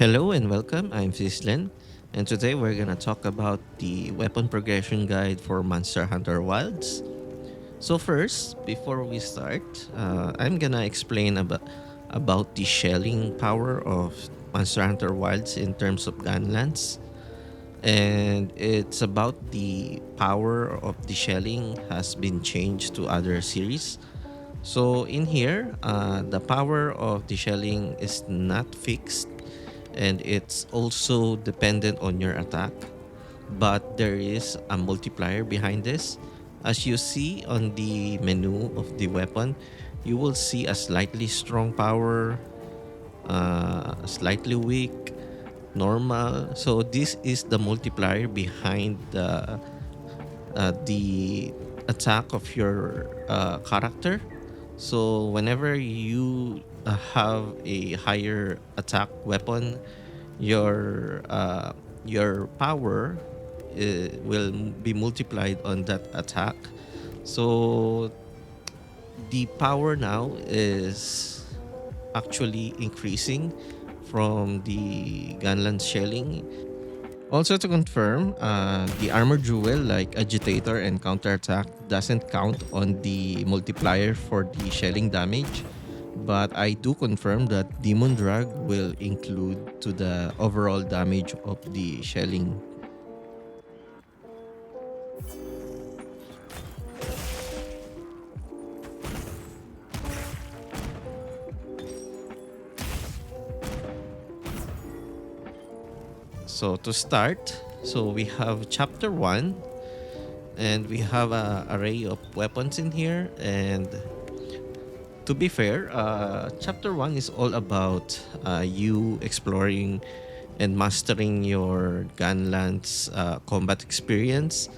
Hello and welcome. I'm Fislin, and today we're gonna talk about the weapon progression guide for Monster Hunter Wilds. So first, before we start, I'm gonna explain about the shelling power of Monster Hunter Wilds in terms of Gunlance, and it's about the power of the shelling has been changed to other series. So in here, the power of the shelling is not fixed and it's also dependent on your attack, but there is a multiplier behind this. As you see on the menu of the weapon, you will see a slightly strong power, slightly weak, normal. So this is the multiplier behind the attack of your character. So whenever you have a higher attack weapon, your uh, your power will be multiplied on that attack. So the power now is actually increasing from the Gunland shelling. Also to confirm, the armor jewel like agitator and counterattack doesn't count on the multiplier for the shelling damage, but I do confirm that demon drag will include to the overall damage of the shelling. So to start, so we have chapter 1 and we have a array of weapons in here. And to be fair, chapter 1 is all about you exploring and mastering your Gunlance combat experience.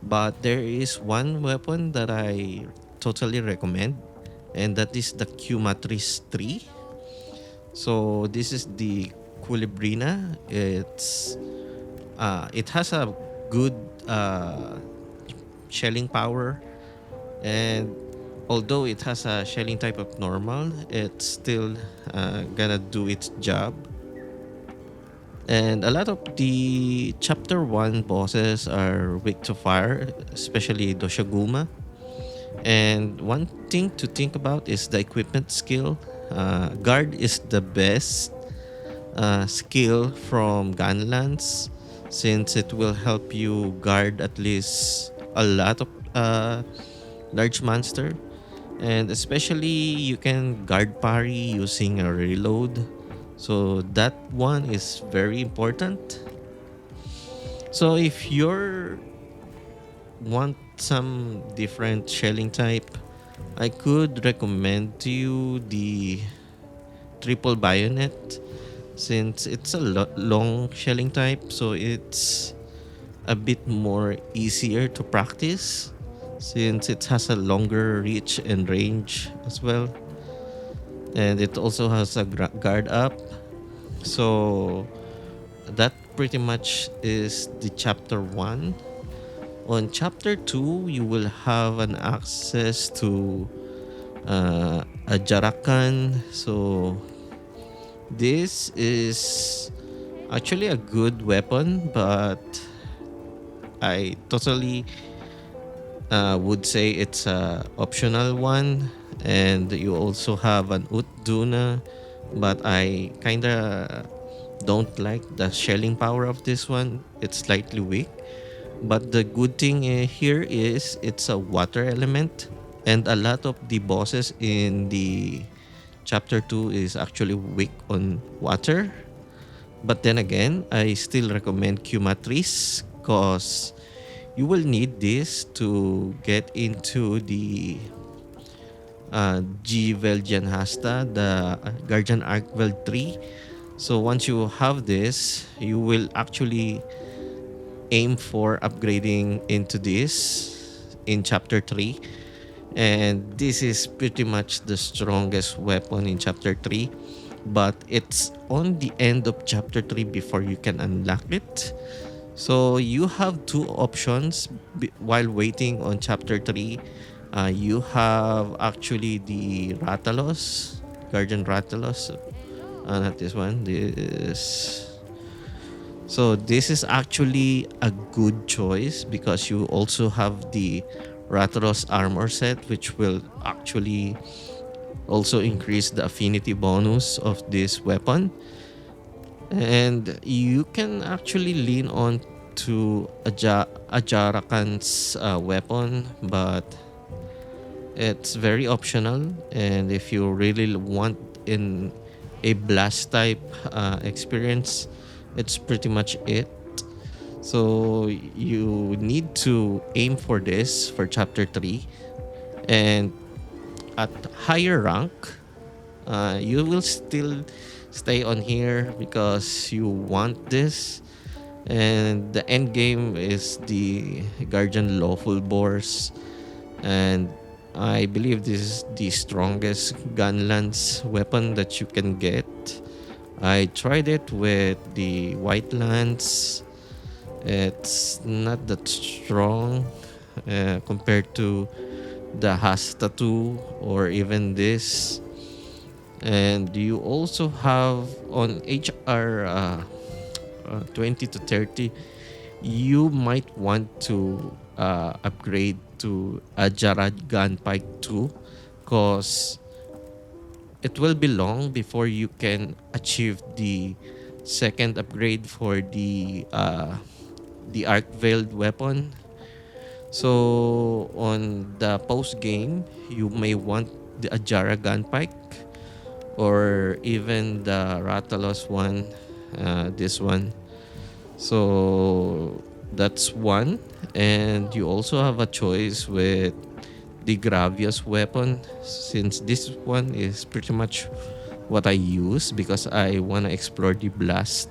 But there is one weapon that I totally recommend, and that is the Q Matrix 3. So this is the Culebrina. It has a good uh, shelling power, and although it has a shelling type of normal, it's still gonna do its job. And a lot of the chapter 1 bosses are weak to fire, especially Doshaguma. And one thing to think about is the equipment skill. Guard is the best skill from Gunlance, since it will help you guard at least a lot of large monster. And especially you can guard parry using a reload. So that one is very important. So if you're want some different shelling type, I could recommend to you the triple bayonet, since it's a long shelling type, so it's a bit more easier to practice since it has a longer reach and range as well, and it also has a guard up. So that pretty much is the chapter 1. On chapter 2, you will have an access to a Jarakan. So this is actually a good weapon, but I totally would say it's a optional one. And you also have an Utduna, but I kinda don't like the shelling power of this one. It's slightly weak. But the good thing here is it's a water element, and a lot of the bosses in the chapter 2 is actually weak on water. But then again, I still recommend Cumatris because you will need this to get into the G Veljan Hasta, the Guardian Arc Vel 3. So once you have this, you will actually aim for upgrading into this in chapter 3, and this is pretty much the strongest weapon in chapter 3, but it's on the end of chapter 3 before you can unlock it. So you have two options while waiting on chapter 3. You have actually the Ratalos, Guardian Ratalos, Not this one. This. So this is actually a good choice because you also have the Rathalos armor set, which will actually also increase the affinity bonus of this weapon. And you can actually lean on to Ajarakan's weapon, but it's very optional. And if you really want in a blast type experience, it's pretty much it. So you need to aim for this for chapter 3. And at higher rank, you will still stay on here because you want this. And the end game is the Guardian Lawful Boars. And I believe this is the strongest Gunlance weapon that you can get. I tried it with the White Lance. It's not that strong compared to the Hasta 2 or even this. And you also have on HR 20 to 30, you might want to upgrade to a Jarad Gunpike 2 because it will be long before you can achieve the second upgrade for the arc veiled weapon. So on the post game, you may want the Ajara Gunpike or even the Rathalos one, this one. So that's one. And you also have a choice with the Gravios weapon, since this one is pretty much what I use because I want to explore the Blast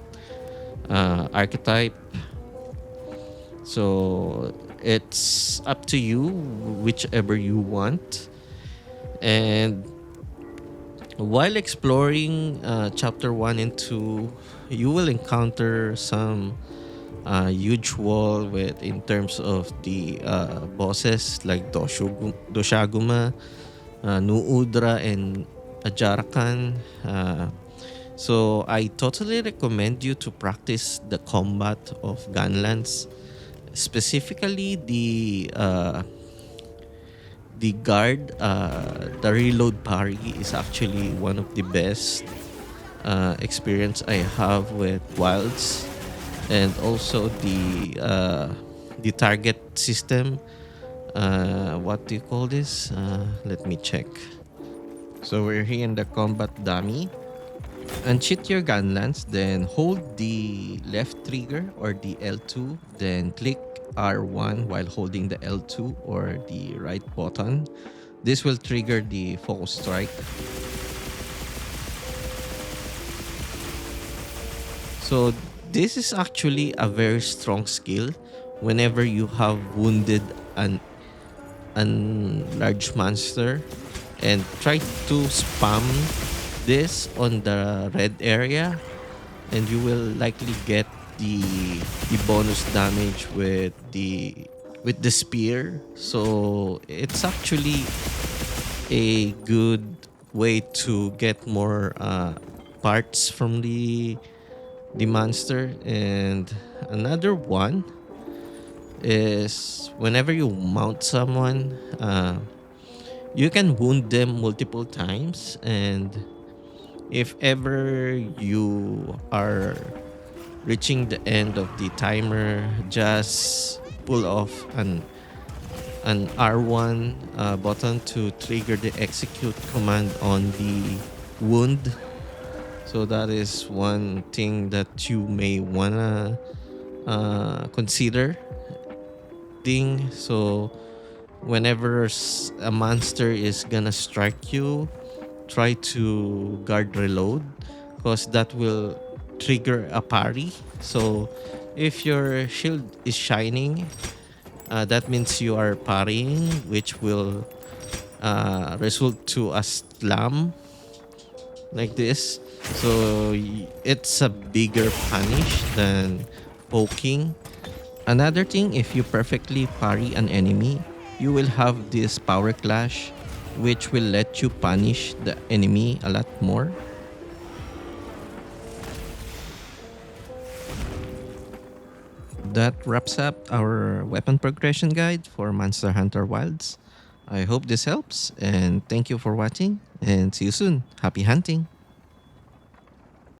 archetype. So it's up to you, whichever you want. And while exploring chapter 1 and 2, you will encounter some huge wall with in terms of the bosses like Doshaguma, Nuudra, and Ajarakan. So I totally recommend you to practice the combat of Gunlance, specifically the guard. The reload parry is actually one of the best experience I have with wilds, and also the target system. What do you call this? Let me check. So we're here in the combat dummy. Uncheat your Gunlance, then hold the left trigger or the L2, then click R1 while holding the L2 or the right button. This will trigger the focus strike. So this is actually a very strong skill whenever you have wounded an large monster, and try to spam this on the red area, and you will likely get the bonus damage with the spear. So it's actually a good way to get more parts from the monster. And another one is whenever you mount someone, you can wound them multiple times, and if ever you are reaching the end of the timer, just pull off an R1 button to trigger the execute command on the wound. So that is one thing that you may wanna consider. So whenever a monster is gonna strike you, try to guard reload because that will trigger a parry. So if your shield is shining, that means you are parrying, which will result to a slam like this. So it's a bigger punish than poking. Another thing, if you perfectly parry an enemy, you will have this power clash, which will let you punish the enemy a lot more. that wraps up our weapon progression guide for Monster Hunter Wilds. I hope this helps and thank you for watching and see you soon. Happy hunting!